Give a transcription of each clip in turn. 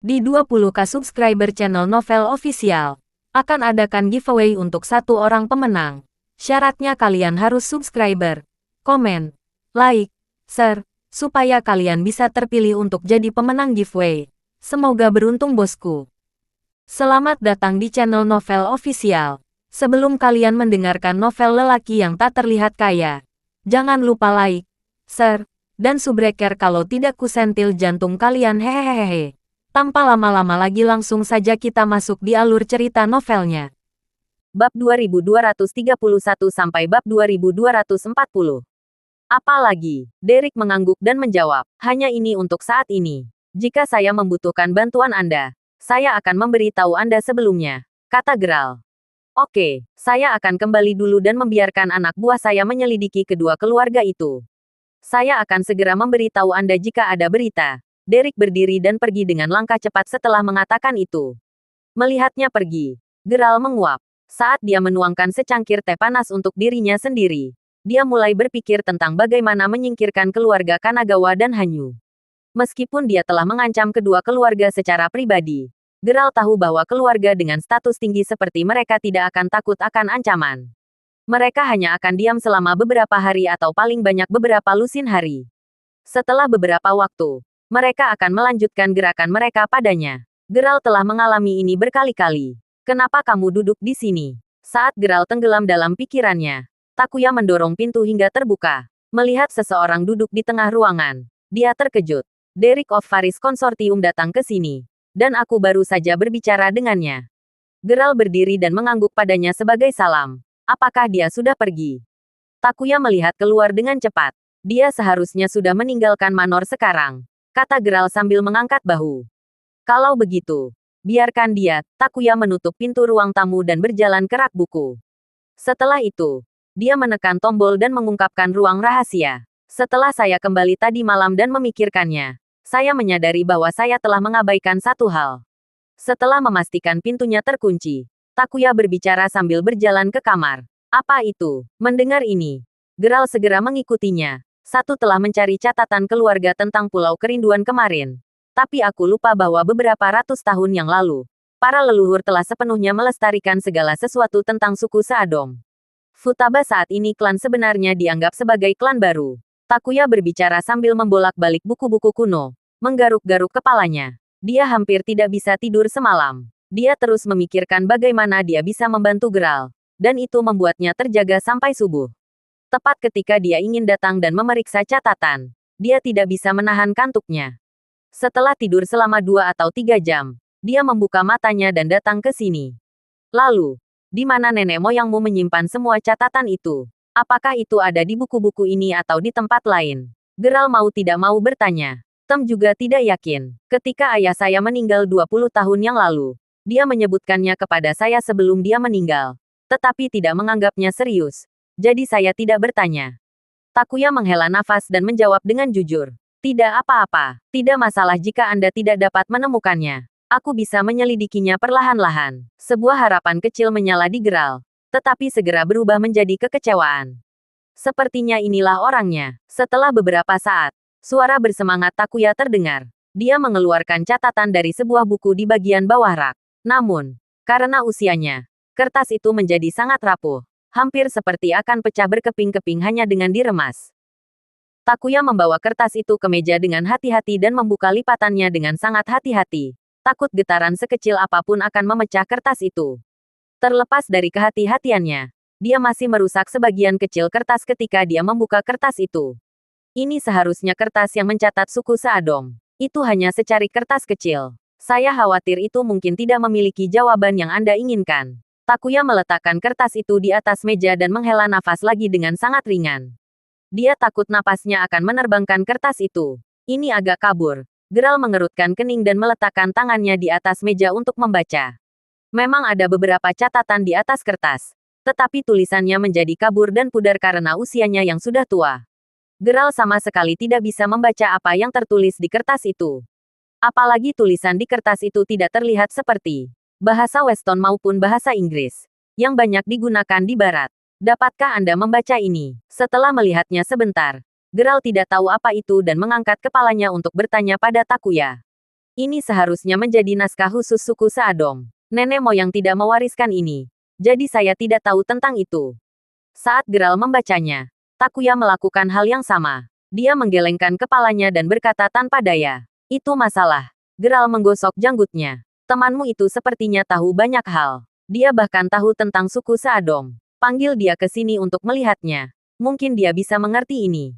Di 20k subscriber channel Novel Official, akan adakan giveaway untuk satu orang pemenang. Syaratnya kalian harus subscriber, komen, like, share, supaya kalian bisa terpilih untuk jadi pemenang giveaway. Semoga beruntung bosku. Selamat datang di channel Novel Official. Sebelum kalian mendengarkan novel lelaki yang tak terlihat kaya, jangan lupa like, share, dan subbreaker kalau tidak kusentil jantung kalian hehehehe. Tanpa lama-lama lagi langsung saja kita masuk di alur cerita novelnya. Bab 2231 sampai bab 2240. Apalagi, Derek mengangguk dan menjawab, hanya ini untuk saat ini. Jika saya membutuhkan bantuan Anda, saya akan memberitahu Anda sebelumnya, kata Geralt. Oke, saya akan kembali dulu dan membiarkan anak buah saya menyelidiki kedua keluarga itu. Saya akan segera memberitahu Anda jika ada berita. Derek berdiri dan pergi dengan langkah cepat setelah mengatakan itu. Melihatnya pergi, Geralt menguap. Saat dia menuangkan secangkir teh panas untuk dirinya sendiri, dia mulai berpikir tentang bagaimana menyingkirkan keluarga Kanagawa dan Hanyu. Meskipun dia telah mengancam kedua keluarga secara pribadi, Geralt tahu bahwa keluarga dengan status tinggi seperti mereka tidak akan takut akan ancaman. Mereka hanya akan diam selama beberapa hari atau paling banyak beberapa lusin hari. Setelah beberapa waktu, mereka akan melanjutkan gerakan mereka padanya. Geralt telah mengalami ini berkali-kali. Kenapa kamu duduk di sini? Saat Geralt tenggelam dalam pikirannya, Takuya mendorong pintu hingga terbuka. Melihat seseorang duduk di tengah ruangan, dia terkejut. Derek of Faris Consortium datang ke sini. Dan aku baru saja berbicara dengannya. Geralt berdiri dan mengangguk padanya sebagai salam. Apakah dia sudah pergi? Takuya melihat keluar dengan cepat. Dia seharusnya sudah meninggalkan Manor sekarang, kata Geralt sambil mengangkat bahu. Kalau begitu, biarkan dia. Takuya menutup pintu ruang tamu dan berjalan ke rak buku. Setelah itu, dia menekan tombol dan mengungkapkan ruang rahasia. Setelah saya kembali tadi malam dan memikirkannya, saya menyadari bahwa saya telah mengabaikan satu hal. Setelah memastikan pintunya terkunci, Takuya berbicara sambil berjalan ke kamar. Apa itu? Mendengar ini, Geralt segera mengikutinya. Satu telah mencari catatan keluarga tentang Pulau Kerinduan kemarin. Tapi aku lupa bahwa beberapa ratus tahun yang lalu, para leluhur telah sepenuhnya melestarikan segala sesuatu tentang suku Seadong. Futaba saat ini klan sebenarnya dianggap sebagai klan baru. Takuya berbicara sambil membolak-balik buku-buku kuno, menggaruk-garuk kepalanya. Dia hampir tidak bisa tidur semalam. Dia terus memikirkan bagaimana dia bisa membantu Geralt, dan itu membuatnya terjaga sampai subuh. Tepat ketika dia ingin datang dan memeriksa catatan, dia tidak bisa menahan kantuknya. Setelah tidur selama 2 atau 3 jam, dia membuka matanya dan datang ke sini. Lalu, di mana nenek moyangmu menyimpan semua catatan itu? Apakah itu ada di buku-buku ini atau di tempat lain? Geralt mau tidak mau bertanya. Tem juga tidak yakin. Ketika ayah saya meninggal 20 tahun yang lalu, dia menyebutkannya kepada saya sebelum dia meninggal, tetapi tidak menganggapnya serius. Jadi saya tidak bertanya. Takuya menghela nafas dan menjawab dengan jujur. Tidak apa-apa. Tidak masalah jika Anda tidak dapat menemukannya. Aku bisa menyelidikinya perlahan-lahan. Sebuah harapan kecil menyala di Geralt, tetapi segera berubah menjadi kekecewaan. Sepertinya inilah orangnya. Setelah beberapa saat, suara bersemangat Takuya terdengar. Dia mengeluarkan catatan dari sebuah buku di bagian bawah rak. Namun, karena usianya, kertas itu menjadi sangat rapuh. Hampir seperti akan pecah berkeping-keping hanya dengan diremas. Takuya membawa kertas itu ke meja dengan hati-hati dan membuka lipatannya dengan sangat hati-hati. Takut getaran sekecil apapun akan memecah kertas itu. Terlepas dari kehati-hatiannya, dia masih merusak sebagian kecil kertas ketika dia membuka kertas itu. Ini seharusnya kertas yang mencatat suku Seadong. Itu hanya secari kertas kecil. Saya khawatir itu mungkin tidak memiliki jawaban yang Anda inginkan. Takuya meletakkan kertas itu di atas meja dan menghela nafas lagi dengan sangat ringan. Dia takut napasnya akan menerbangkan kertas itu. Ini agak kabur. Geralt mengerutkan kening dan meletakkan tangannya di atas meja untuk membaca. Memang ada beberapa catatan di atas kertas, tetapi tulisannya menjadi kabur dan pudar karena usianya yang sudah tua. Geralt sama sekali tidak bisa membaca apa yang tertulis di kertas itu. Apalagi tulisan di kertas itu tidak terlihat seperti bahasa Weston maupun bahasa Inggris, yang banyak digunakan di Barat. Dapatkah Anda membaca ini? Setelah melihatnya sebentar, Geralt tidak tahu apa itu dan mengangkat kepalanya untuk bertanya pada Takuya. Ini seharusnya menjadi naskah khusus suku Seadong. Nenek moyang tidak mewariskan ini. Jadi saya tidak tahu tentang itu. Saat Geralt membacanya, Takuya melakukan hal yang sama. Dia menggelengkan kepalanya dan berkata tanpa daya. Itu masalah. Geralt menggosok janggutnya. Temanmu itu sepertinya tahu banyak hal. Dia bahkan tahu tentang suku Seadong. Panggil dia ke sini untuk melihatnya. Mungkin dia bisa mengerti ini.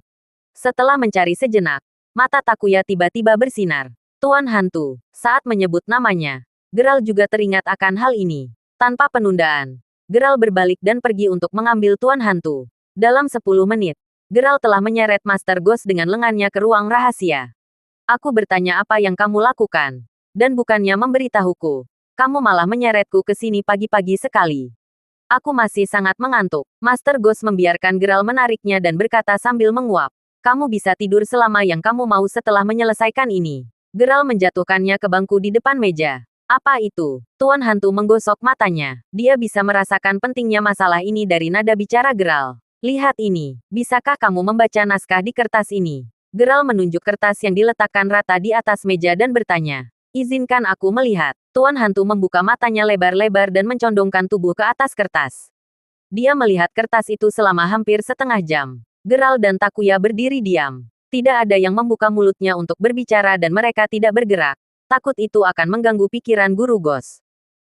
Setelah mencari sejenak, mata Takuya tiba-tiba bersinar. Tuan Hantu. Saat menyebut namanya, Geralt juga teringat akan hal ini. Tanpa penundaan, Geralt berbalik dan pergi untuk mengambil Tuan Hantu. Dalam 10 menit, Geralt telah menyeret Master Ghost dengan lengannya ke ruang rahasia. Aku bertanya apa yang kamu lakukan. Dan bukannya memberitahuku. Kamu malah menyeretku ke sini pagi-pagi sekali. Aku masih sangat mengantuk. Master Ghost membiarkan Geralt menariknya dan berkata sambil menguap. Kamu bisa tidur selama yang kamu mau setelah menyelesaikan ini. Geralt menjatuhkannya ke bangku di depan meja. Apa itu? Tuan Hantu menggosok matanya. Dia bisa merasakan pentingnya masalah ini dari nada bicara Geralt. Lihat ini, bisakah kamu membaca naskah di kertas ini? Geralt menunjuk kertas yang diletakkan rata di atas meja dan bertanya. Izinkan aku melihat. Tuan Hantu membuka matanya lebar-lebar dan mencondongkan tubuh ke atas kertas. Dia melihat kertas itu selama hampir setengah jam. Geralt dan Takuya berdiri diam. Tidak ada yang membuka mulutnya untuk berbicara dan mereka tidak bergerak. Takut itu akan mengganggu pikiran Guru Ghost.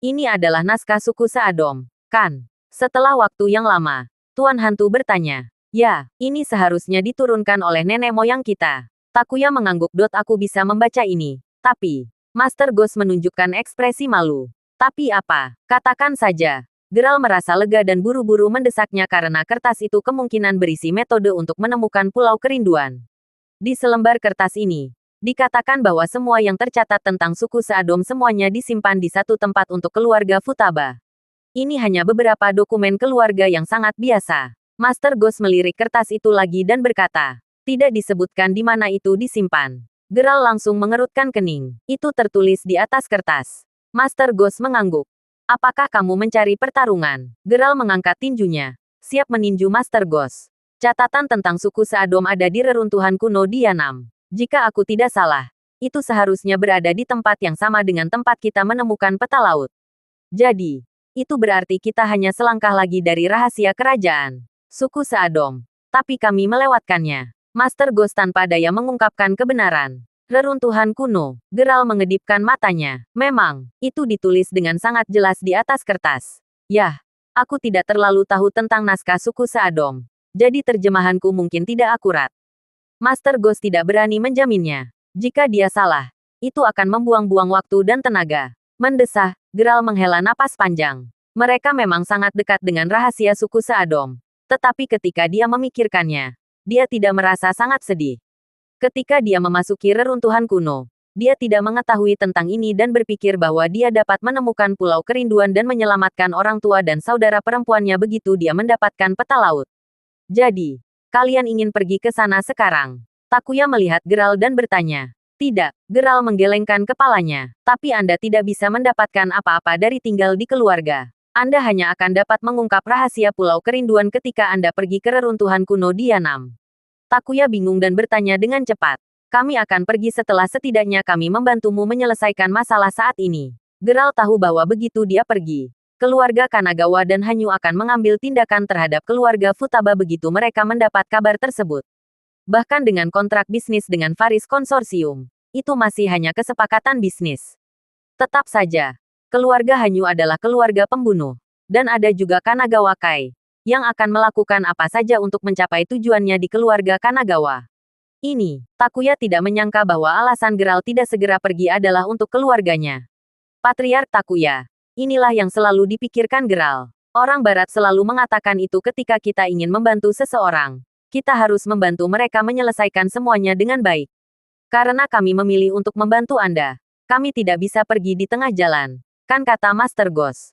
Ini adalah naskah suku Seadong, kan? Setelah waktu yang lama, Tuan Hantu bertanya. Ya, ini seharusnya diturunkan oleh nenek moyang kita. Takuya mengangguk. Aku bisa membaca ini. Tapi, Master Ghost menunjukkan ekspresi malu. Tapi apa? Katakan saja. Geralt merasa lega dan buru-buru mendesaknya karena kertas itu kemungkinan berisi metode untuk menemukan Pulau Kerinduan. Di selembar kertas ini, dikatakan bahwa semua yang tercatat tentang suku Seadong semuanya disimpan di satu tempat untuk keluarga Futaba. Ini hanya beberapa dokumen keluarga yang sangat biasa. Master Ghost melirik kertas itu lagi dan berkata, tidak disebutkan di mana itu disimpan. Geralt langsung mengerutkan kening. Itu tertulis di atas kertas. Master Ghost mengangguk. Apakah kamu mencari pertarungan? Geralt mengangkat tinjunya. Siap meninju Master Ghost. Catatan tentang suku Seadong ada di reruntuhan kuno di Yanam. Jika aku tidak salah, itu seharusnya berada di tempat yang sama dengan tempat kita menemukan peta laut. Jadi, itu berarti kita hanya selangkah lagi dari rahasia kerajaan suku Seadong. Tapi kami melewatkannya. Master Ghost tanpa daya mengungkapkan kebenaran. Reruntuhan kuno. Geralt mengedipkan matanya. Memang, itu ditulis dengan sangat jelas di atas kertas. Yah, aku tidak terlalu tahu tentang naskah suku Seadong. Jadi terjemahanku mungkin tidak akurat. Master Ghost tidak berani menjaminnya. Jika dia salah, itu akan membuang-buang waktu dan tenaga. Mendesah, Geralt menghela napas panjang. Mereka memang sangat dekat dengan rahasia suku Seadong. Tetapi ketika dia memikirkannya, dia tidak merasa sangat sedih. Ketika dia memasuki reruntuhan kuno, dia tidak mengetahui tentang ini dan berpikir bahwa dia dapat menemukan Pulau Kerinduan dan menyelamatkan orang tua dan saudara perempuannya begitu dia mendapatkan peta laut. Jadi, kalian ingin pergi ke sana sekarang? Takuya melihat Geralt dan bertanya. Tidak, Geralt menggelengkan kepalanya. Tapi Anda tidak bisa mendapatkan apa-apa dari tinggal di keluarga. Anda hanya akan dapat mengungkap rahasia Pulau Kerinduan ketika Anda pergi ke reruntuhan kuno di Yanam. Takuya bingung dan bertanya dengan cepat. Kami akan pergi setelah setidaknya kami membantumu menyelesaikan masalah saat ini. Geralt tahu bahwa begitu dia pergi, keluarga Kanagawa dan Hanyu akan mengambil tindakan terhadap keluarga Futaba begitu mereka mendapat kabar tersebut. Bahkan dengan kontrak bisnis dengan Faris Konsorsium, itu masih hanya kesepakatan bisnis. Tetap saja, keluarga Hanyu adalah keluarga pembunuh. Dan ada juga Kanagawa Kai, yang akan melakukan apa saja untuk mencapai tujuannya di keluarga Kanagawa. Ini, Takuya tidak menyangka bahwa alasan Geralt tidak segera pergi adalah untuk keluarganya. Patriark Takuya. Inilah yang selalu dipikirkan Geralt. Orang Barat selalu mengatakan itu ketika kita ingin membantu seseorang. Kita harus membantu mereka menyelesaikan semuanya dengan baik. Karena kami memilih untuk membantu Anda, kami tidak bisa pergi di tengah jalan, kan kata Master Ghost.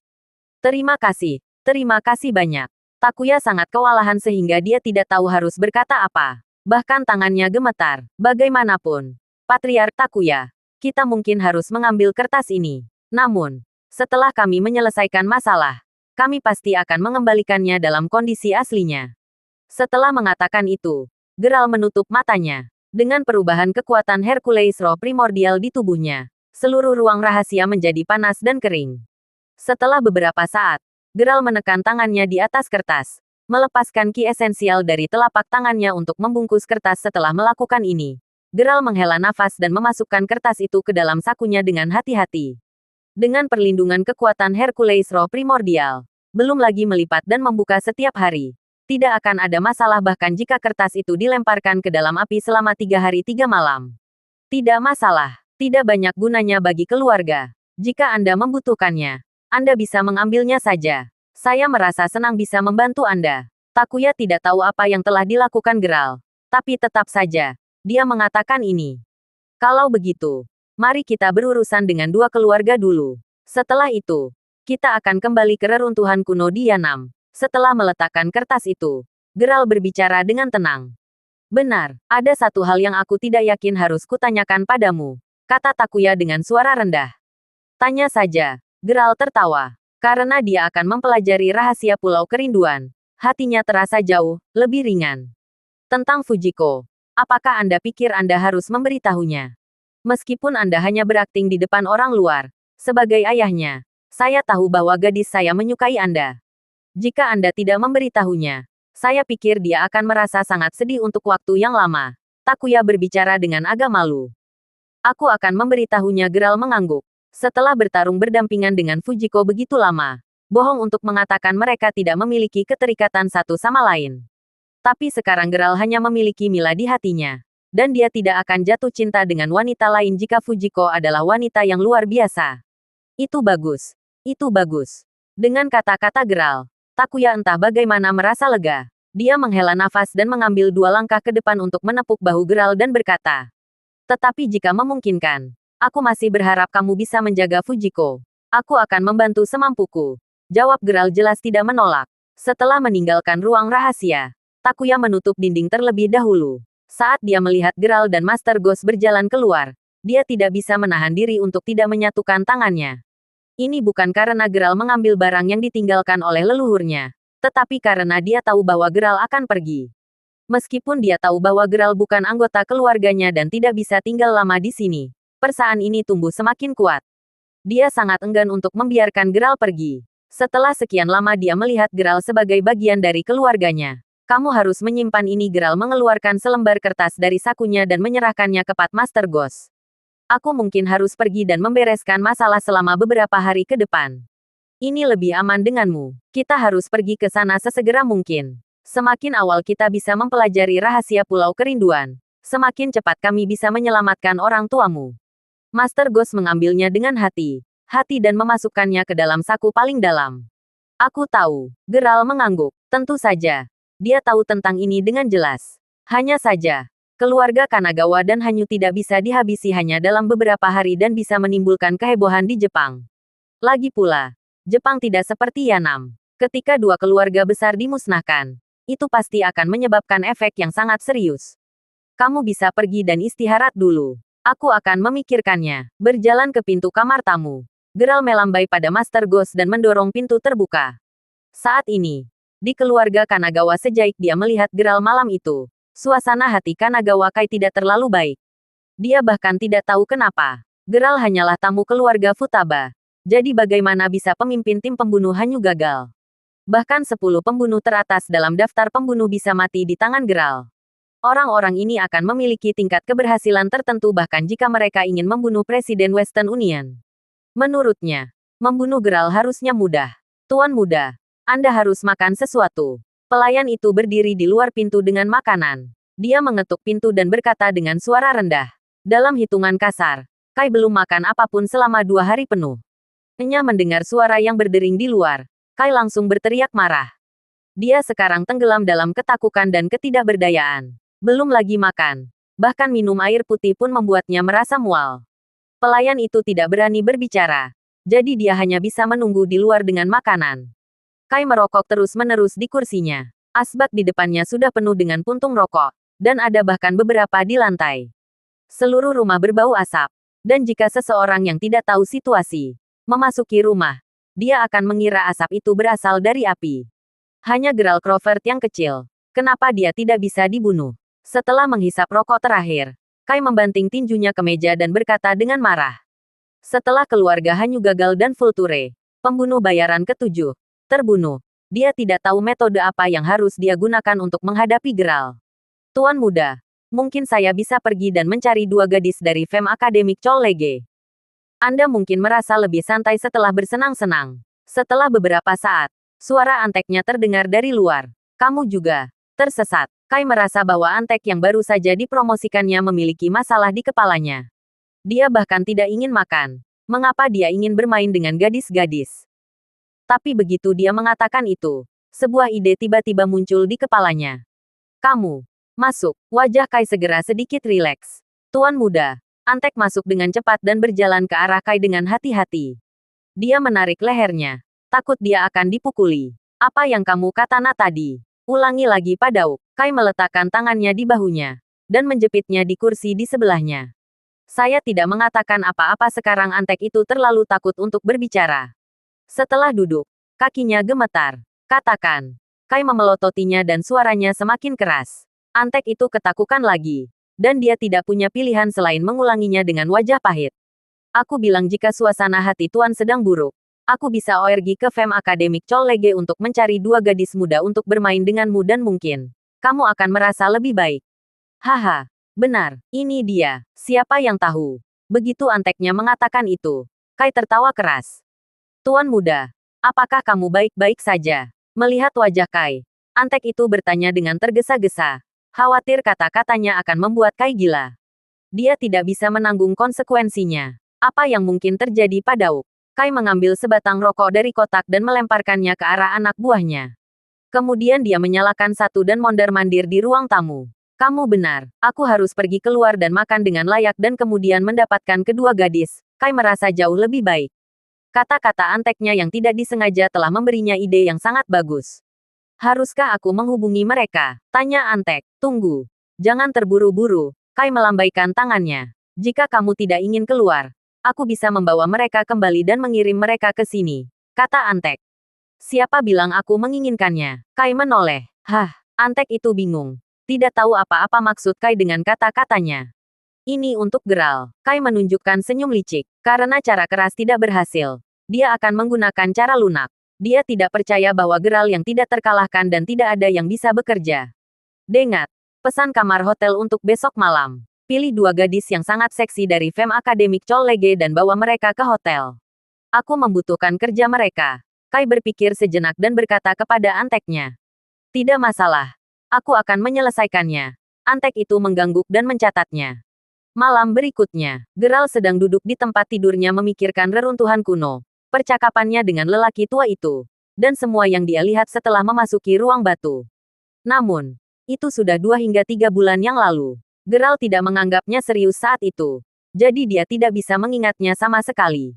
Terima kasih banyak. Takuya sangat kewalahan sehingga dia tidak tahu harus berkata apa. Bahkan tangannya gemetar. Bagaimanapun, Patriark Takuya, kita mungkin harus mengambil kertas ini. Namun, setelah kami menyelesaikan masalah, kami pasti akan mengembalikannya dalam kondisi aslinya. Setelah mengatakan itu, Geralt menutup matanya. Dengan perubahan kekuatan Hercules roh primordial di tubuhnya, Seluruh ruang rahasia menjadi panas dan kering. Setelah beberapa saat, Geralt menekan tangannya di atas kertas, melepaskan ki esensial dari telapak tangannya untuk membungkus kertas. Setelah melakukan ini, Geralt menghela nafas dan memasukkan kertas itu ke dalam sakunya dengan hati-hati. Dengan perlindungan kekuatan Hercules Roh Primordial, belum lagi melipat dan membuka setiap hari, tidak akan ada masalah bahkan jika kertas itu dilemparkan ke dalam api selama 3 hari 3 malam. Tidak masalah, tidak banyak gunanya bagi keluarga. Jika Anda membutuhkannya, Anda bisa mengambilnya saja. Saya merasa senang bisa membantu Anda. Takuya tidak tahu apa yang telah dilakukan Geralt, tapi tetap saja, dia mengatakan ini. Kalau begitu, mari kita berurusan dengan dua keluarga dulu. Setelah itu, kita akan kembali ke reruntuhan kuno di Yanam. Setelah meletakkan kertas itu, Geralt berbicara dengan tenang. Benar, ada satu hal yang aku tidak yakin harus kutanyakan padamu, kata Takuya dengan suara rendah. Tanya saja, Geralt tertawa. Karena dia akan mempelajari rahasia Pulau Kerinduan, hatinya terasa jauh lebih ringan. Tentang Fujiko, apakah Anda pikir Anda harus memberitahunya? Meskipun Anda hanya berakting di depan orang luar, sebagai ayahnya, saya tahu bahwa gadis saya menyukai Anda. Jika Anda tidak memberitahunya, saya pikir dia akan merasa sangat sedih untuk waktu yang lama. Takuya berbicara dengan agak malu. Aku akan memberitahunya. Geralt mengangguk. Setelah bertarung berdampingan dengan Fujiko begitu lama, bohong untuk mengatakan mereka tidak memiliki keterikatan satu sama lain. Tapi sekarang Geralt hanya memiliki Mila di hatinya. Dan dia tidak akan jatuh cinta dengan wanita lain jika Fujiko adalah wanita yang luar biasa. Itu bagus. Itu bagus. Dengan kata-kata Geralt, Takuya entah bagaimana merasa lega. Dia menghela nafas dan mengambil 2 langkah ke depan untuk menepuk bahu Geralt dan berkata. Tetapi jika memungkinkan, aku masih berharap kamu bisa menjaga Fujiko. Aku akan membantu semampuku. Jawab Geralt jelas tidak menolak. Setelah meninggalkan ruang rahasia, Takuya menutup dinding terlebih dahulu. Saat dia melihat Geralt dan Master Ghost berjalan keluar, dia tidak bisa menahan diri untuk tidak menyatukan tangannya. Ini bukan karena Geralt mengambil barang yang ditinggalkan oleh leluhurnya, tetapi karena dia tahu bahwa Geralt akan pergi. Meskipun dia tahu bahwa Geralt bukan anggota keluarganya dan tidak bisa tinggal lama di sini, perasaan ini tumbuh semakin kuat. Dia sangat enggan untuk membiarkan Geralt pergi. Setelah sekian lama dia melihat Geralt sebagai bagian dari keluarganya. Kamu harus menyimpan ini. Geralt mengeluarkan selembar kertas dari sakunya dan menyerahkannya kepada Master Ghost. Aku mungkin harus pergi dan membereskan masalah selama beberapa hari ke depan. Ini lebih aman denganmu. Kita harus pergi ke sana sesegera mungkin. Semakin awal kita bisa mempelajari rahasia Pulau Kerinduan, semakin cepat kami bisa menyelamatkan orang tuamu. Master Ghost mengambilnya dengan hati-hati dan memasukkannya ke dalam saku paling dalam. Aku tahu. Geralt mengangguk. Tentu saja. Dia tahu tentang ini dengan jelas. Hanya saja, keluarga Kanagawa dan Hanyu tidak bisa dihabisi hanya dalam beberapa hari dan bisa menimbulkan kehebohan di Jepang. Lagi pula, Jepang tidak seperti Yanam. Ketika 2 keluarga besar dimusnahkan, itu pasti akan menyebabkan efek yang sangat serius. Kamu bisa pergi dan istirahat dulu. Aku akan memikirkannya. Berjalan ke pintu kamar tamu, Geralt melambai pada Master Ghost dan mendorong pintu terbuka. Saat ini, di keluarga Kanagawa sejak dia melihat Geralt malam itu, suasana hati Kanagawa Kai tidak terlalu baik. Dia bahkan tidak tahu kenapa. Geralt hanyalah tamu keluarga Futaba. Jadi bagaimana bisa pemimpin tim pembunuh Hanyu gagal? Bahkan 10 pembunuh teratas dalam daftar pembunuh bisa mati di tangan Geralt. Orang-orang ini akan memiliki tingkat keberhasilan tertentu bahkan jika mereka ingin membunuh Presiden Western Union. Menurutnya, membunuh Geralt harusnya mudah. Tuan muda, Anda harus makan sesuatu. Pelayan itu berdiri di luar pintu dengan makanan. Dia mengetuk pintu dan berkata dengan suara rendah. Dalam hitungan kasar, Kai belum makan apapun selama 2 hari penuh. Nya mendengar suara yang berdering di luar. Kai langsung berteriak marah. Dia sekarang tenggelam dalam ketakutan dan ketidakberdayaan. Belum lagi makan. Bahkan minum air putih pun membuatnya merasa mual. Pelayan itu tidak berani berbicara. Jadi dia hanya bisa menunggu di luar dengan makanan. Kai merokok terus-menerus di kursinya. Asbak di depannya sudah penuh dengan puntung rokok, dan ada bahkan beberapa di lantai. Seluruh rumah berbau asap, dan jika seseorang yang tidak tahu situasi memasuki rumah, dia akan mengira asap itu berasal dari api. Hanya Geralt Crawford yang kecil. Kenapa dia tidak bisa dibunuh? Setelah menghisap rokok terakhir, Kai membanting tinjunya ke meja dan berkata dengan marah. Setelah keluarga Hanyu gagal dan Vulture, pembunuh bayaran ke-7, terbunuh, dia tidak tahu metode apa yang harus dia gunakan untuk menghadapi Geralt. Tuan muda, mungkin saya bisa pergi dan mencari 2 gadis dari Fem Akademik College. Anda mungkin merasa lebih santai setelah bersenang-senang. Setelah beberapa saat, suara anteknya terdengar dari luar. Kamu juga tersesat. Kai merasa bahwa antek yang baru saja dipromosikannya memiliki masalah di kepalanya. Dia bahkan tidak ingin makan. Mengapa dia ingin bermain dengan gadis-gadis? Tapi begitu dia mengatakan itu, sebuah ide tiba-tiba muncul di kepalanya. Kamu masuk. Wajah Kai segera sedikit rileks. Tuan muda, antek masuk dengan cepat dan berjalan ke arah Kai dengan hati-hati. Dia menarik lehernya. Takut dia akan dipukuli. Apa yang kamu katakan tadi? Ulangi lagi Padauk. Kai meletakkan tangannya di bahunya dan menjepitnya di kursi di sebelahnya. Saya tidak mengatakan apa-apa sekarang. Antek itu terlalu takut untuk berbicara. Setelah duduk, kakinya gemetar. Katakan. Kai memelototinya dan suaranya semakin keras. Antek itu ketakutan lagi. Dan dia tidak punya pilihan selain mengulanginya dengan wajah pahit. Aku bilang jika suasana hati Tuan sedang buruk, aku bisa pergi ke Fem Akademik College untuk mencari 2 gadis muda untuk bermain denganmu dan mungkin kamu akan merasa lebih baik. Haha, benar, ini dia. Siapa yang tahu? Begitu anteknya mengatakan itu, Kai tertawa keras. Tuan muda, apakah kamu baik-baik saja? Melihat wajah Kai, antek itu bertanya dengan tergesa-gesa. Khawatir kata-katanya akan membuat Kai gila. Dia tidak bisa menanggung konsekuensinya. Apa yang mungkin terjadi Padauk? Kai mengambil sebatang rokok dari kotak dan melemparkannya ke arah anak buahnya. Kemudian dia menyalakan satu dan mondar-mandir di ruang tamu. Kamu benar, aku harus pergi keluar dan makan dengan layak dan kemudian mendapatkan kedua gadis. Kai merasa jauh lebih baik. Kata-kata anteknya yang tidak disengaja telah memberinya ide yang sangat bagus. Haruskah aku menghubungi mereka? Tanya antek. Tunggu. Jangan terburu-buru. Kai melambaikan tangannya. Jika kamu tidak ingin keluar, aku bisa membawa mereka kembali dan mengirim mereka ke sini. Kata antek. Siapa bilang aku menginginkannya? Kai menoleh. Hah, antek itu bingung. Tidak tahu apa-apa maksud Kai dengan kata-katanya. Ini untuk Geralt. Kai menunjukkan senyum licik. Karena cara keras tidak berhasil, dia akan menggunakan cara lunak. Dia tidak percaya bahwa Geralt yang tidak terkalahkan dan tidak ada yang bisa bekerja. Dengat, pesan kamar hotel untuk besok malam. Pilih 2 gadis yang sangat seksi dari Fem Akademik College dan bawa mereka ke hotel. Aku membutuhkan kerja mereka. Kai berpikir sejenak dan berkata kepada anteknya. Tidak masalah. Aku akan menyelesaikannya. Antek itu mengangguk dan mencatatnya. Malam berikutnya, Geralt sedang duduk di tempat tidurnya memikirkan reruntuhan kuno. Percakapannya dengan lelaki tua itu. Dan semua yang dia lihat setelah memasuki ruang batu. Namun, itu sudah 2 hingga 3 bulan yang lalu. Geralt tidak menganggapnya serius saat itu. Jadi dia tidak bisa mengingatnya sama sekali.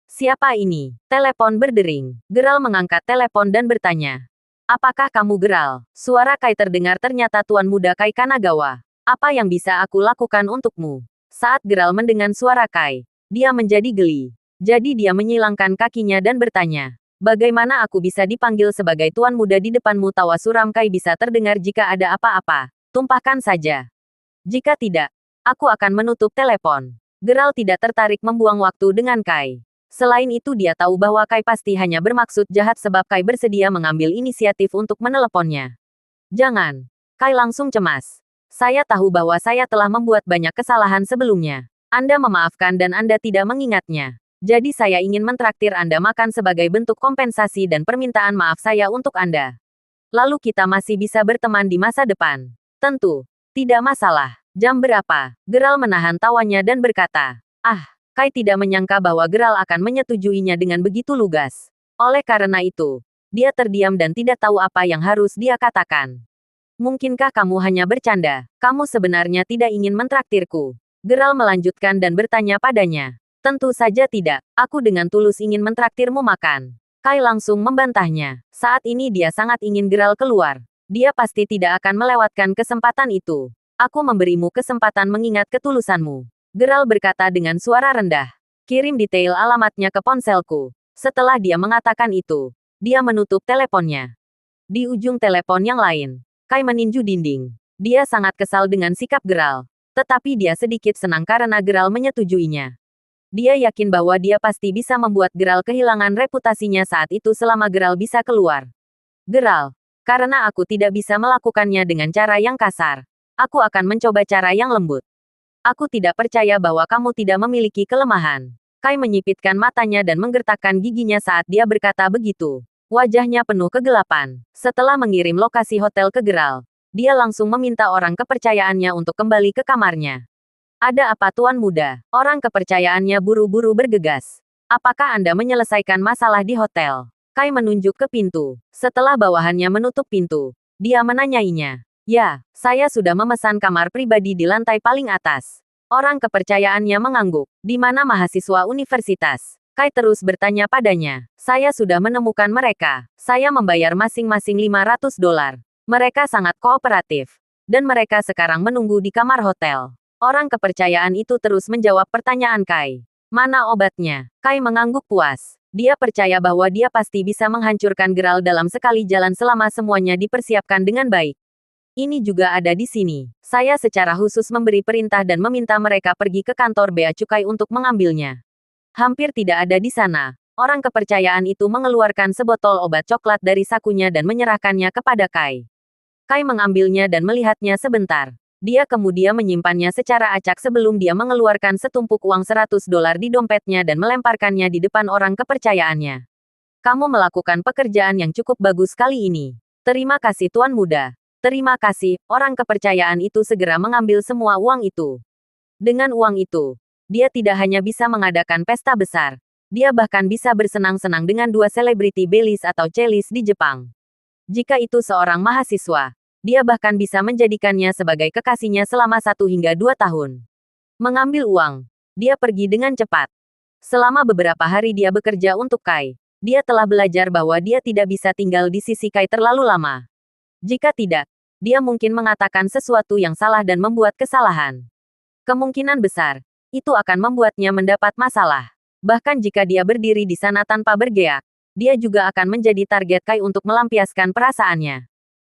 Siapa ini? Telepon berdering. Geralt mengangkat telepon dan bertanya. Apakah kamu Geralt? Suara Kai terdengar ternyata Tuan Muda Kai Kanagawa. Apa yang bisa aku lakukan untukmu? Saat Geralt mendengar suara Kai, dia menjadi geli. Jadi dia menyilangkan kakinya dan bertanya. Bagaimana aku bisa dipanggil sebagai Tuan Muda di depanmu? Tawa suram Kai bisa terdengar. Jika ada apa-apa, tumpahkan saja. Jika tidak, aku akan menutup telepon. Geralt tidak tertarik membuang waktu dengan Kai. Selain itu dia tahu bahwa Kai pasti hanya bermaksud jahat sebab Kai bersedia mengambil inisiatif untuk meneleponnya. Jangan. Kai langsung cemas. Saya tahu bahwa saya telah membuat banyak kesalahan sebelumnya. Anda memaafkan dan Anda tidak mengingatnya. Jadi saya ingin mentraktir Anda makan sebagai bentuk kompensasi dan permintaan maaf saya untuk Anda. Lalu kita masih bisa berteman di masa depan. Tentu. Tidak masalah. Jam berapa? Geralt menahan tawanya dan berkata. Kai tidak menyangka bahwa Geralt akan menyetujuinya dengan begitu lugas. Oleh karena itu, dia terdiam dan tidak tahu apa yang harus dia katakan. Mungkinkah kamu hanya bercanda? Kamu sebenarnya tidak ingin mentraktirku? Geralt melanjutkan dan bertanya padanya. Tentu saja tidak. Aku dengan tulus ingin mentraktirmu makan. Kai langsung membantahnya. Saat ini dia sangat ingin Geralt keluar. Dia pasti tidak akan melewatkan kesempatan itu. Aku memberimu kesempatan mengingat ketulusanmu. Geralt berkata dengan suara rendah. Kirim detail alamatnya ke ponselku. Setelah dia mengatakan itu, dia menutup teleponnya. Di ujung telepon yang lain, Kai meninju dinding. Dia sangat kesal dengan sikap Geralt. Tetapi dia sedikit senang karena Geralt menyetujuinya. Dia yakin bahwa dia pasti bisa membuat Geralt kehilangan reputasinya saat itu selama Geralt bisa keluar. Geralt, karena aku tidak bisa melakukannya dengan cara yang kasar, aku akan mencoba cara yang lembut. Aku tidak percaya bahwa kamu tidak memiliki kelemahan. Kai menyipitkan matanya dan menggertakkan giginya saat dia berkata begitu. Wajahnya penuh kegelapan. Setelah mengirim lokasi hotel ke Geralt, dia langsung meminta orang kepercayaannya untuk kembali ke kamarnya. Ada apa tuan muda? Orang kepercayaannya buru-buru bergegas. Apakah Anda menyelesaikan masalah di hotel? Kai menunjuk ke pintu. Setelah bawahannya menutup pintu, dia menanyainya. Ya, saya sudah memesan kamar pribadi di lantai paling atas. Orang kepercayaannya mengangguk. Di mana mahasiswa universitas? Kai terus bertanya padanya. Saya sudah menemukan mereka. Saya membayar masing-masing $500. Mereka sangat kooperatif. Dan mereka sekarang menunggu di kamar hotel. Orang kepercayaan itu terus menjawab pertanyaan Kai. Mana obatnya? Kai mengangguk puas. Dia percaya bahwa dia pasti bisa menghancurkan Geralt dalam sekali jalan selama semuanya dipersiapkan dengan baik. Ini juga ada di sini. Saya secara khusus memberi perintah dan meminta mereka pergi ke kantor bea cukai untuk mengambilnya. Hampir tidak ada di sana. Orang kepercayaan itu mengeluarkan sebotol obat coklat dari sakunya dan menyerahkannya kepada Kai. Kai mengambilnya dan melihatnya sebentar. Dia kemudian menyimpannya secara acak sebelum dia mengeluarkan setumpuk uang $100 di dompetnya dan melemparkannya di depan orang kepercayaannya. Kamu melakukan pekerjaan yang cukup bagus kali ini. Terima kasih tuan muda. Terima kasih, orang kepercayaan itu segera mengambil semua uang itu. Dengan uang itu, dia tidak hanya bisa mengadakan pesta besar. Dia bahkan bisa bersenang-senang dengan 2 selebriti belis atau celis di Jepang. Jika itu seorang mahasiswa, dia bahkan bisa menjadikannya sebagai kekasihnya selama 1 hingga 2 tahun. Mengambil uang, dia pergi dengan cepat. Selama beberapa hari dia bekerja untuk Kai, dia telah belajar bahwa dia tidak bisa tinggal di sisi Kai terlalu lama. Jika tidak, dia mungkin mengatakan sesuatu yang salah dan membuat kesalahan. Kemungkinan besar, itu akan membuatnya mendapat masalah. Bahkan jika dia berdiri di sana tanpa bergerak, dia juga akan menjadi target Kai untuk melampiaskan perasaannya.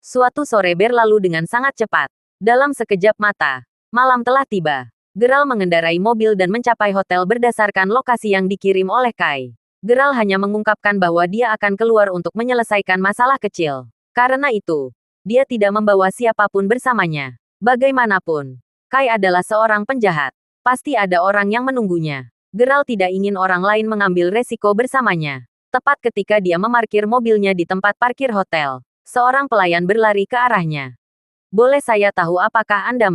Suatu sore berlalu dengan sangat cepat. Dalam sekejap mata, malam telah tiba. Geralt mengendarai mobil dan mencapai hotel berdasarkan lokasi yang dikirim oleh Kai. Geralt hanya mengungkapkan bahwa dia akan keluar untuk menyelesaikan masalah kecil. Karena itu, dia tidak membawa siapapun bersamanya. Bagaimanapun, Kai adalah seorang penjahat. Pasti ada orang yang menunggunya. Geralt tidak ingin orang lain mengambil resiko bersamanya. Tepat ketika dia memarkir mobilnya di tempat parkir hotel, seorang pelayan berlari ke arahnya. Boleh saya tahu apakah Anda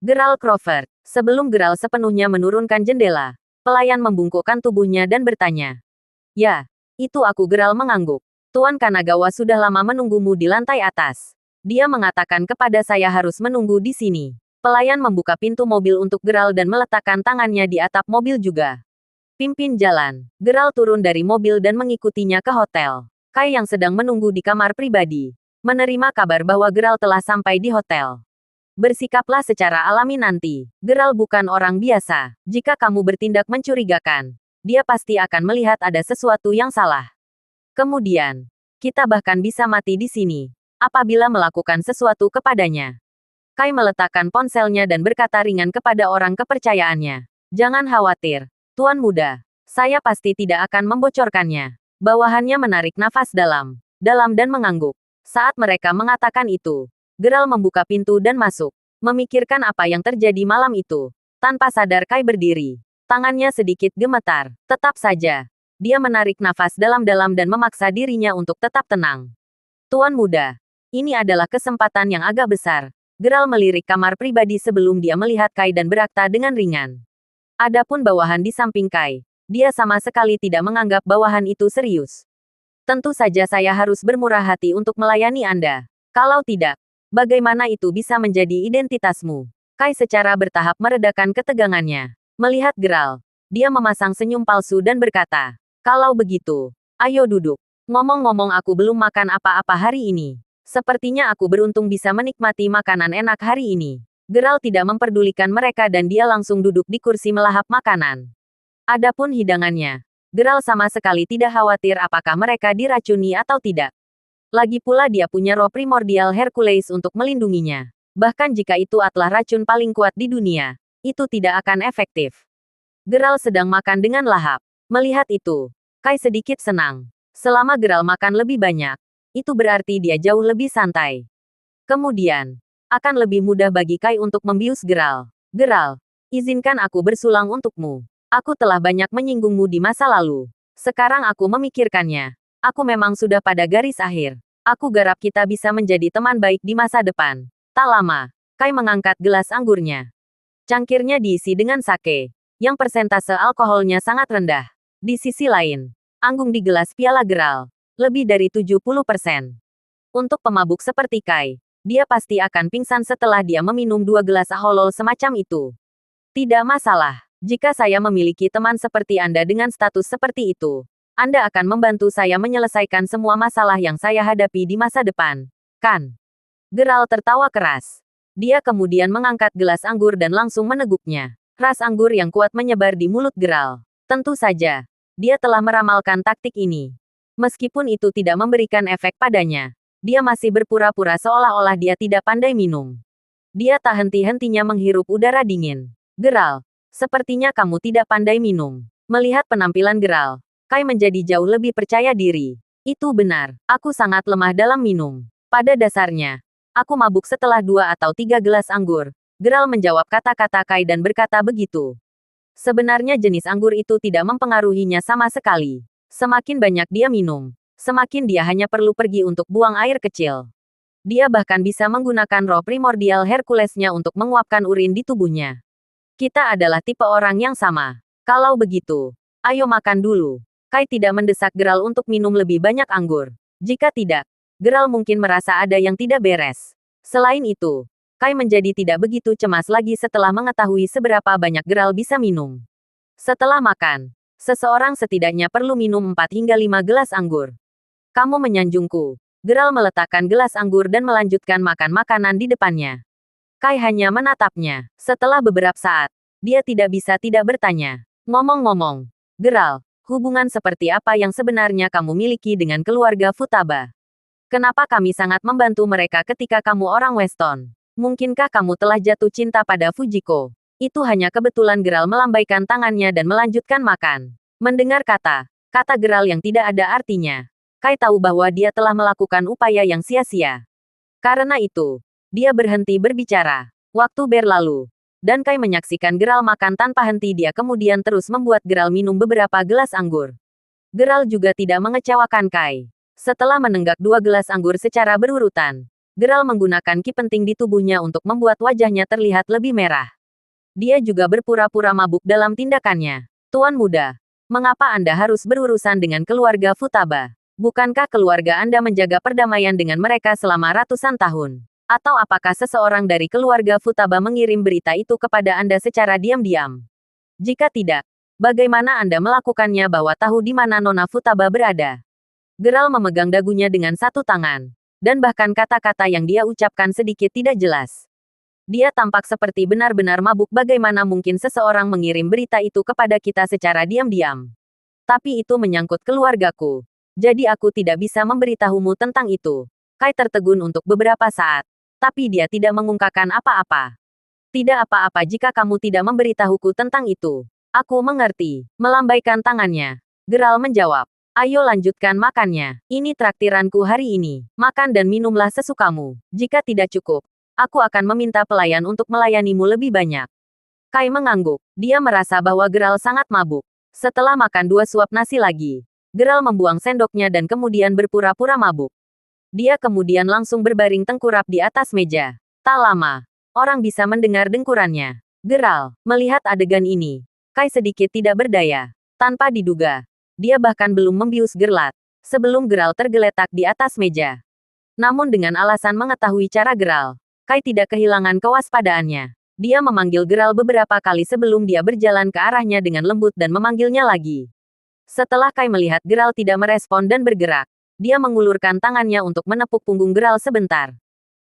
Geralt Crawford? Sebelum Geralt sepenuhnya menurunkan jendela, pelayan membungkukkan tubuhnya dan bertanya. Ya, itu aku. Geralt mengangguk. Tuan Kanagawa sudah lama menunggumu di lantai atas. Dia mengatakan kepada saya harus menunggu di sini. Pelayan membuka pintu mobil untuk Geralt dan meletakkan tangannya di atap mobil juga. Pimpin jalan. Geralt turun dari mobil dan mengikutinya ke hotel. Kai yang sedang menunggu di kamar pribadi menerima kabar bahwa Geralt telah sampai di hotel. Bersikaplah secara alami nanti. Geralt bukan orang biasa. Jika kamu bertindak mencurigakan, dia pasti akan melihat ada sesuatu yang salah. Kemudian, kita bahkan bisa mati di sini apabila melakukan sesuatu kepadanya. Kai meletakkan ponselnya dan berkata ringan kepada orang kepercayaannya. Jangan khawatir, tuan muda. Saya pasti tidak akan membocorkannya. Bawahannya menarik nafas dalam dan mengangguk. Saat mereka mengatakan itu, Geralt membuka pintu dan masuk. Memikirkan apa yang terjadi malam itu. Tanpa sadar Kai berdiri. Tangannya sedikit gemetar. Tetap saja, dia menarik nafas dalam-dalam dan memaksa dirinya untuk tetap tenang. Tuan muda, ini adalah kesempatan yang agak besar. Geralt melirik kamar pribadi sebelum dia melihat Kai dan berakta dengan ringan. Adapun bawahan di samping Kai, dia sama sekali tidak menganggap bawahan itu serius. Tentu saja saya harus bermurah hati untuk melayani Anda. Kalau tidak, bagaimana itu bisa menjadi identitasmu? Kai secara bertahap meredakan ketegangannya. Melihat Geralt, dia memasang senyum palsu dan berkata, kalau begitu, ayo duduk. Ngomong-ngomong aku belum makan apa-apa hari ini. Sepertinya aku beruntung bisa menikmati makanan enak hari ini. Geralt tidak memperdulikan mereka dan dia langsung duduk di kursi melahap makanan. Adapun hidangannya, Geralt sama sekali tidak khawatir apakah mereka diracuni atau tidak. Lagi pula dia punya roh primordial Hercules untuk melindunginya. Bahkan jika itu adalah racun paling kuat di dunia, itu tidak akan efektif. Geral sedang makan dengan lahap. Melihat itu, Kai sedikit senang. Selama Geral makan lebih banyak, itu berarti dia jauh lebih santai. Kemudian, akan lebih mudah bagi Kai untuk membius Geral. Geral, izinkan aku bersulang untukmu. Aku telah banyak menyinggungmu di masa lalu. Sekarang aku memikirkannya. Aku memang sudah pada garis akhir. Aku garap kita bisa menjadi teman baik di masa depan. Tak lama, Kai mengangkat gelas anggurnya. Cangkirnya diisi dengan sake, yang persentase alkoholnya sangat rendah. Di sisi lain, anggung di gelas piala Geral, lebih dari 70%. Untuk pemabuk seperti Kai, dia pasti akan pingsan setelah dia meminum 2 gelas aholol semacam itu. Tidak masalah, jika saya memiliki teman seperti Anda dengan status seperti itu. Anda akan membantu saya menyelesaikan semua masalah yang saya hadapi di masa depan, kan? Geral tertawa keras. Dia kemudian mengangkat gelas anggur dan langsung meneguknya. Ras anggur yang kuat menyebar di mulut Geral. Tentu saja, dia telah meramalkan taktik ini. Meskipun itu tidak memberikan efek padanya, dia masih berpura-pura seolah-olah dia tidak pandai minum. Dia tak henti-hentinya menghirup udara dingin. Geral, sepertinya kamu tidak pandai minum. Melihat penampilan Geral, Kai menjadi jauh lebih percaya diri. Itu benar, aku sangat lemah dalam minum. Pada dasarnya, aku mabuk setelah 2 atau 3 gelas anggur. Geral menjawab kata-kata Kai dan berkata begitu. Sebenarnya jenis anggur itu tidak mempengaruhinya sama sekali. Semakin banyak dia minum, semakin dia hanya perlu pergi untuk buang air kecil. Dia bahkan bisa menggunakan roh primordial Herculesnya untuk menguapkan urin di tubuhnya. Kita adalah tipe orang yang sama. Kalau begitu, ayo makan dulu. Kai tidak mendesak Geral untuk minum lebih banyak anggur. Jika tidak, Geral mungkin merasa ada yang tidak beres. Selain itu, Kai menjadi tidak begitu cemas lagi setelah mengetahui seberapa banyak Geral bisa minum. Setelah makan, seseorang setidaknya perlu minum 4 hingga 5 gelas anggur. Kamu menyanjungku. Geral meletakkan gelas anggur dan melanjutkan makan makanan di depannya. Kai hanya menatapnya. Setelah beberapa saat, dia tidak bisa tidak bertanya. Ngomong-ngomong, Geral, hubungan seperti apa yang sebenarnya kamu miliki dengan keluarga Futaba? Kenapa kami sangat membantu mereka ketika kamu orang Weston? Mungkinkah kamu telah jatuh cinta pada Fujiko? Itu hanya kebetulan. Geral melambaikan tangannya dan melanjutkan makan. Mendengar kata Geral yang tidak ada artinya, Kai tahu bahwa dia telah melakukan upaya yang sia-sia. Karena itu, dia berhenti berbicara. Waktu berlalu, dan Kai menyaksikan Geral makan tanpa henti. Dia kemudian terus membuat Geral minum beberapa gelas anggur. Geral juga tidak mengecewakan Kai. Setelah menenggak 2 gelas anggur secara berurutan, Geral menggunakan ki penting di tubuhnya untuk membuat wajahnya terlihat lebih merah. Dia juga berpura-pura mabuk dalam tindakannya. Tuan muda, mengapa Anda harus berurusan dengan keluarga Futaba? Bukankah keluarga Anda menjaga perdamaian dengan mereka selama ratusan tahun? Atau apakah seseorang dari keluarga Futaba mengirim berita itu kepada Anda secara diam-diam? Jika tidak, bagaimana Anda melakukannya bahwa tahu di mana Nona Futaba berada? Geral memegang dagunya dengan satu tangan. Dan bahkan kata-kata yang dia ucapkan sedikit tidak jelas. Dia tampak seperti benar-benar mabuk. Bagaimana mungkin seseorang mengirim berita itu kepada kita secara diam-diam? Tapi itu menyangkut keluargaku. Jadi aku tidak bisa memberitahumu tentang itu. Kai tertegun untuk beberapa saat. Tapi dia tidak mengungkapkan apa-apa. Tidak apa-apa jika kamu tidak memberitahuku tentang itu. Aku mengerti. Melambaikan tangannya, Geral menjawab. Ayo lanjutkan makannya. Ini traktiranku hari ini. Makan dan minumlah sesukamu. Jika tidak cukup, aku akan meminta pelayan untuk melayanimu lebih banyak. Kai mengangguk. Dia merasa bahwa Geral sangat mabuk. Setelah makan 2 suap nasi lagi, Geral membuang sendoknya dan kemudian berpura-pura mabuk. Dia kemudian langsung berbaring tengkurap di atas meja. Tak lama, orang bisa mendengar dengkurannya. Geral, melihat adegan ini, Kai sedikit tidak berdaya. Tanpa diduga, dia bahkan belum membius Gerlat sebelum Geral tergeletak di atas meja. Namun dengan alasan mengetahui cara Geral, Kai tidak kehilangan kewaspadaannya. Dia memanggil Geral beberapa kali sebelum dia berjalan ke arahnya dengan lembut dan memanggilnya lagi. Setelah Kai melihat Geral tidak merespon dan bergerak, dia mengulurkan tangannya untuk menepuk punggung Geral sebentar.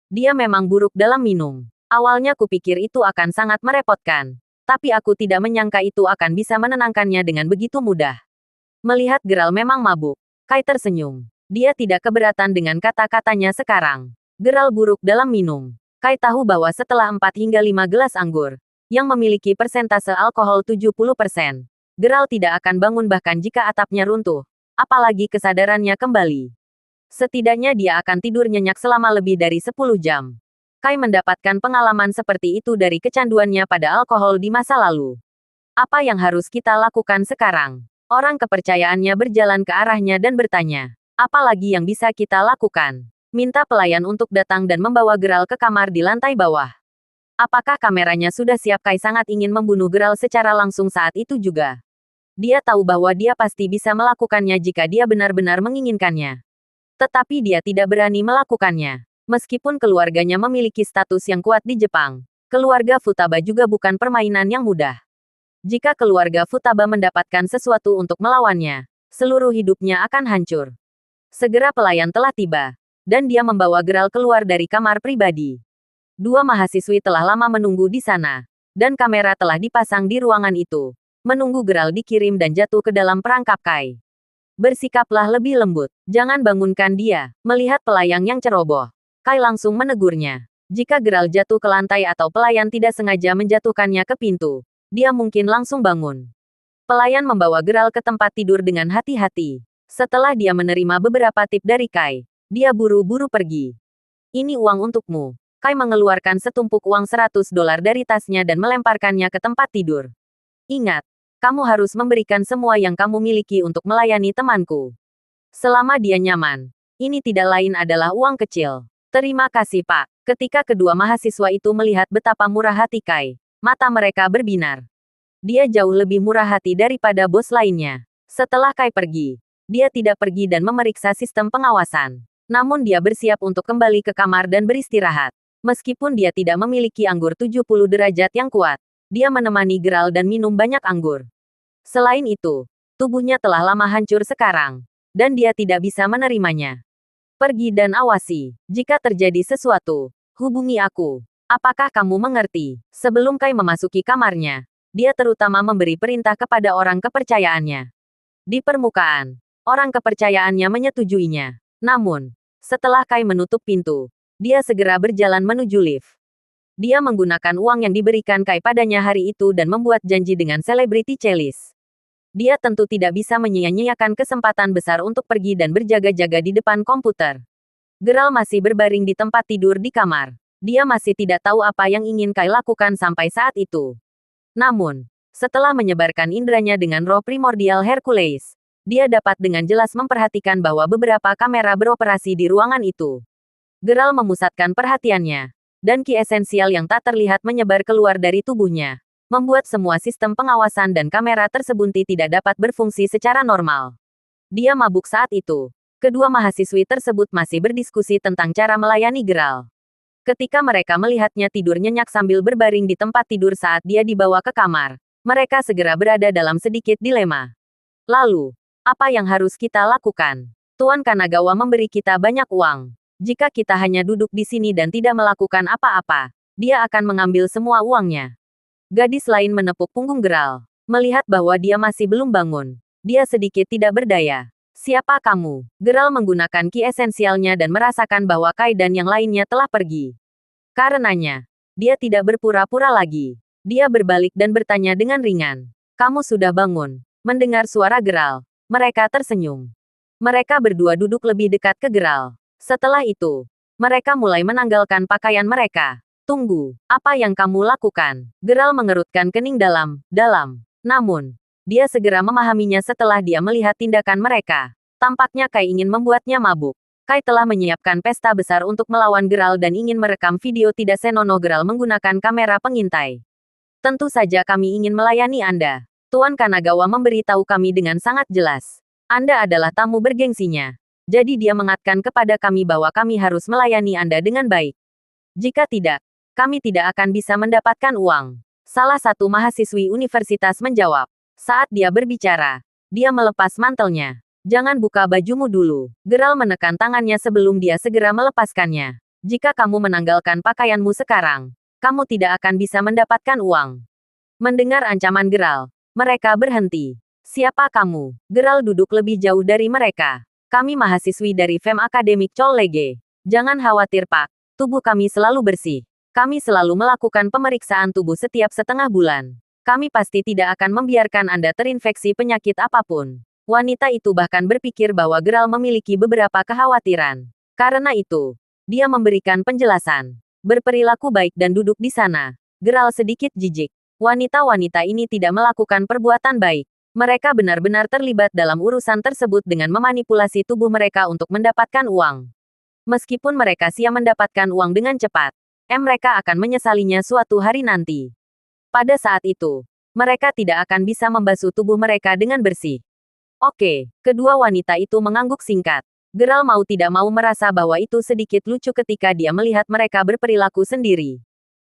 Dia memang buruk dalam minum. Awalnya kupikir itu akan sangat merepotkan. Tapi aku tidak menyangka itu akan bisa menenangkannya dengan begitu mudah. Melihat Geral memang mabuk, Kai tersenyum. Dia tidak keberatan dengan kata-katanya sekarang. Geral buruk dalam minum. Kai tahu bahwa setelah 4 hingga 5 gelas anggur, yang memiliki persentase alkohol 70%. Geralt tidak akan bangun bahkan jika atapnya runtuh, apalagi kesadarannya kembali. Setidaknya dia akan tidur nyenyak selama lebih dari 10 jam. Kai mendapatkan pengalaman seperti itu dari kecanduannya pada alkohol di masa lalu. Apa yang harus kita lakukan sekarang? Orang kepercayaannya berjalan ke arahnya dan bertanya, apa lagi yang bisa kita lakukan? Minta pelayan untuk datang dan membawa Geralt ke kamar di lantai bawah. Apakah kameranya sudah siap? Kai sangat ingin membunuh Geralt secara langsung saat itu juga. Dia tahu bahwa dia pasti bisa melakukannya jika dia benar-benar menginginkannya. Tetapi dia tidak berani melakukannya. Meskipun keluarganya memiliki status yang kuat di Jepang, keluarga Futaba juga bukan permainan yang mudah. Jika keluarga Futaba mendapatkan sesuatu untuk melawannya, seluruh hidupnya akan hancur. Segera pelayan telah tiba, dan dia membawa Geralt keluar dari kamar pribadi. Dua mahasiswi telah lama menunggu di sana, dan kamera telah dipasang di ruangan itu, menunggu Geralt dikirim dan jatuh ke dalam perangkap Kai. Bersikaplah lebih lembut, jangan bangunkan dia. Melihat pelayang yang ceroboh, Kai langsung menegurnya. Jika Geralt jatuh ke lantai atau pelayan tidak sengaja menjatuhkannya ke pintu, dia mungkin langsung bangun. Pelayan membawa Geralt ke tempat tidur dengan hati-hati. Setelah dia menerima beberapa tip dari Kai, dia buru-buru pergi. Ini uang untukmu. Kai mengeluarkan setumpuk uang $100 dari tasnya dan melemparkannya ke tempat tidur. Ingat, kamu harus memberikan semua yang kamu miliki untuk melayani temanku. Selama dia nyaman, ini tidak lain adalah uang kecil. Terima kasih, Pak. Ketika kedua mahasiswa itu melihat betapa murah hati Kai, mata mereka berbinar. Dia jauh lebih murah hati daripada bos lainnya. Setelah Kai pergi, dia tidak pergi dan memeriksa sistem pengawasan. Namun dia bersiap untuk kembali ke kamar dan beristirahat. Meskipun dia tidak memiliki anggur 70 derajat yang kuat, dia menemani Geralt dan minum banyak anggur. Selain itu, tubuhnya telah lama hancur sekarang, dan dia tidak bisa menerimanya. Pergi dan awasi. Jika terjadi sesuatu, hubungi aku. Apakah kamu mengerti? Sebelum Kai memasuki kamarnya, dia terutama memberi perintah kepada orang kepercayaannya. Di permukaan, orang kepercayaannya menyetujuinya. Namun, setelah Kai menutup pintu, dia segera berjalan menuju lift. Dia menggunakan uang yang diberikan Kai padanya hari itu dan membuat janji dengan selebriti Celis. Dia tentu tidak bisa menyia-nyiakan kesempatan besar untuk pergi dan berjaga-jaga di depan komputer. Geralt masih berbaring di tempat tidur di kamar. Dia masih tidak tahu apa yang ingin Kai lakukan sampai saat itu. Namun, setelah menyebarkan indranya dengan roh primordial Hercules, dia dapat dengan jelas memperhatikan bahwa beberapa kamera beroperasi di ruangan itu. Geralt memusatkan perhatiannya, dan ki esensial yang tak terlihat menyebar keluar dari tubuhnya, membuat semua sistem pengawasan dan kamera tersebunti tidak dapat berfungsi secara normal. Dia mabuk saat itu. Kedua mahasiswi tersebut masih berdiskusi tentang cara melayani Geralt. Ketika mereka melihatnya tidur nyenyak sambil berbaring di tempat tidur saat dia dibawa ke kamar, mereka segera berada dalam sedikit dilema. Lalu, apa yang harus kita lakukan? Tuan Kanagawa memberi kita banyak uang. Jika kita hanya duduk di sini dan tidak melakukan apa-apa, dia akan mengambil semua uangnya. Gadis lain menepuk punggung Geralt. Melihat bahwa dia masih belum bangun, dia sedikit tidak berdaya. Siapa kamu? Geralt menggunakan ki esensialnya dan merasakan bahwa Kai dan yang lainnya telah pergi. Karenanya, dia tidak berpura-pura lagi. Dia berbalik dan bertanya dengan ringan. Kamu sudah bangun? Mendengar suara Geralt, mereka tersenyum. Mereka berdua duduk lebih dekat ke Geralt. Setelah itu, mereka mulai menanggalkan pakaian mereka. Tunggu, apa yang kamu lakukan? Geralt mengerutkan kening dalam. Namun, dia segera memahaminya setelah dia melihat tindakan mereka. Tampaknya Kai ingin membuatnya mabuk. Kai telah menyiapkan pesta besar untuk melawan Geralt dan ingin merekam video tidak senonoh Geralt menggunakan kamera pengintai. Tentu saja kami ingin melayani Anda. Tuan Kanagawa memberitahu kami dengan sangat jelas. Anda adalah tamu bergengsinya. Jadi dia mengatakan kepada kami bahwa kami harus melayani Anda dengan baik. Jika tidak, kami tidak akan bisa mendapatkan uang. Salah satu mahasiswi universitas menjawab. Saat dia berbicara, dia melepas mantelnya. Jangan buka bajumu dulu. Geralt menekan tangannya sebelum dia segera melepaskannya. Jika kamu menanggalkan pakaianmu sekarang, kamu tidak akan bisa mendapatkan uang. Mendengar ancaman Geralt, mereka berhenti. Siapa kamu? Geralt duduk lebih jauh dari mereka. Kami mahasiswi dari Fem Akademik College. Jangan khawatir Pak, tubuh kami selalu bersih. Kami selalu melakukan pemeriksaan tubuh setiap setengah bulan. Kami pasti tidak akan membiarkan Anda terinfeksi penyakit apapun. Wanita itu bahkan berpikir bahwa Geralt memiliki beberapa kekhawatiran. Karena itu, dia memberikan penjelasan. Berperilaku baik dan duduk di sana. Geralt sedikit jijik. Wanita-wanita ini tidak melakukan perbuatan baik. Mereka benar-benar terlibat dalam urusan tersebut dengan memanipulasi tubuh mereka untuk mendapatkan uang. Meskipun mereka siap mendapatkan uang dengan cepat, mereka akan menyesalinya suatu hari nanti. Pada saat itu, mereka tidak akan bisa membasuh tubuh mereka dengan bersih. Oke, kedua wanita itu mengangguk singkat. Geralt mau tidak mau merasa bahwa itu sedikit lucu ketika dia melihat mereka berperilaku sendiri.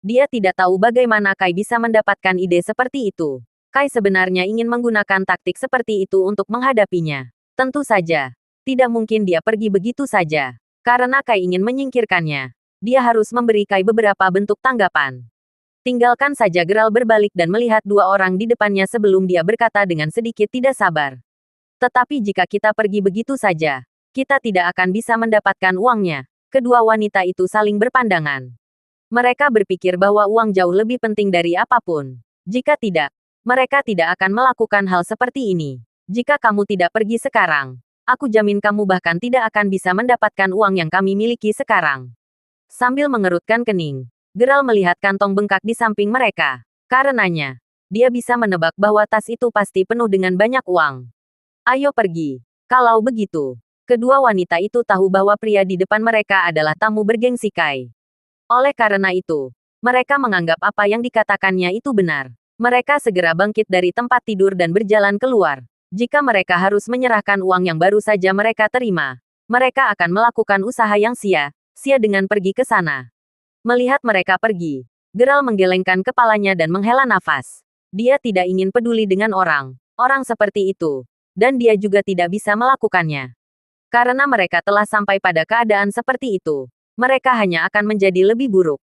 Dia tidak tahu bagaimana Kai bisa mendapatkan ide seperti itu. Kai sebenarnya ingin menggunakan taktik seperti itu untuk menghadapinya. Tentu saja, tidak mungkin dia pergi begitu saja. Karena Kai ingin menyingkirkannya, dia harus memberi Kai beberapa bentuk tanggapan. Tinggalkan saja. Geralt berbalik dan melihat dua orang di depannya sebelum dia berkata dengan sedikit tidak sabar. Tetapi jika kita pergi begitu saja, kita tidak akan bisa mendapatkan uangnya. Kedua wanita itu saling berpandangan. Mereka berpikir bahwa uang jauh lebih penting dari apapun. Jika tidak, mereka tidak akan melakukan hal seperti ini. Jika kamu tidak pergi sekarang, aku jamin kamu bahkan tidak akan bisa mendapatkan uang yang kami miliki sekarang. Sambil mengerutkan kening, Geralt melihat kantong bengkak di samping mereka. Karenanya, dia bisa menebak bahwa tas itu pasti penuh dengan banyak uang. Ayo pergi. Kalau begitu, kedua wanita itu tahu bahwa pria di depan mereka adalah tamu bergengsi Kai. Oleh karena itu, mereka menganggap apa yang dikatakannya itu benar. Mereka segera bangkit dari tempat tidur dan berjalan keluar. Jika mereka harus menyerahkan uang yang baru saja mereka terima, mereka akan melakukan usaha yang sia-sia dengan pergi ke sana. Melihat mereka pergi, Geralt menggelengkan kepalanya dan menghela nafas. Dia tidak ingin peduli dengan orang seperti itu. Dan dia juga tidak bisa melakukannya. Karena mereka telah sampai pada keadaan seperti itu, mereka hanya akan menjadi lebih buruk.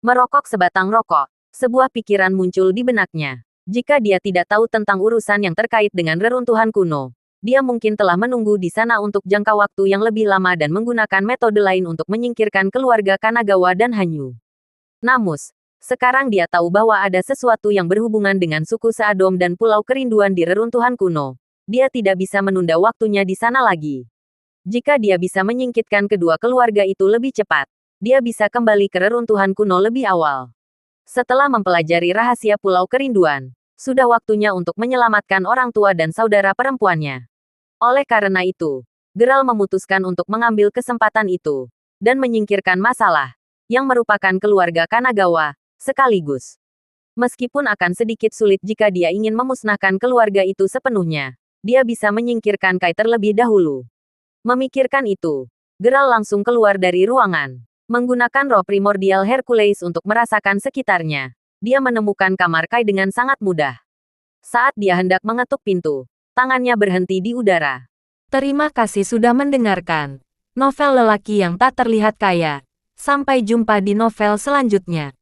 Merokok sebatang rokok, sebuah pikiran muncul di benaknya. Jika dia tidak tahu tentang urusan yang terkait dengan reruntuhan kuno, dia mungkin telah menunggu di sana untuk jangka waktu yang lebih lama dan menggunakan metode lain untuk menyingkirkan keluarga Kanagawa dan Hanyu. Namun, sekarang dia tahu bahwa ada sesuatu yang berhubungan dengan suku Seadom dan Pulau Kerinduan di reruntuhan kuno. Dia tidak bisa menunda waktunya di sana lagi. Jika dia bisa menyingkirkan kedua keluarga itu lebih cepat, dia bisa kembali ke reruntuhan kuno lebih awal. Setelah mempelajari rahasia Pulau Kerinduan, sudah waktunya untuk menyelamatkan orang tua dan saudara perempuannya. Oleh karena itu, Geralt memutuskan untuk mengambil kesempatan itu, dan menyingkirkan masalah, yang merupakan keluarga Kanagawa, sekaligus. Meskipun akan sedikit sulit jika dia ingin memusnahkan keluarga itu sepenuhnya, dia bisa menyingkirkan Kai terlebih dahulu. Memikirkan itu, Geralt langsung keluar dari ruangan. Menggunakan roh primordial Hercules untuk merasakan sekitarnya, dia menemukan kamar Kai dengan sangat mudah. Saat dia hendak mengetuk pintu, tangannya berhenti di udara. Terima kasih sudah mendengarkan novel lelaki yang tak terlihat kaya. Sampai jumpa di novel selanjutnya.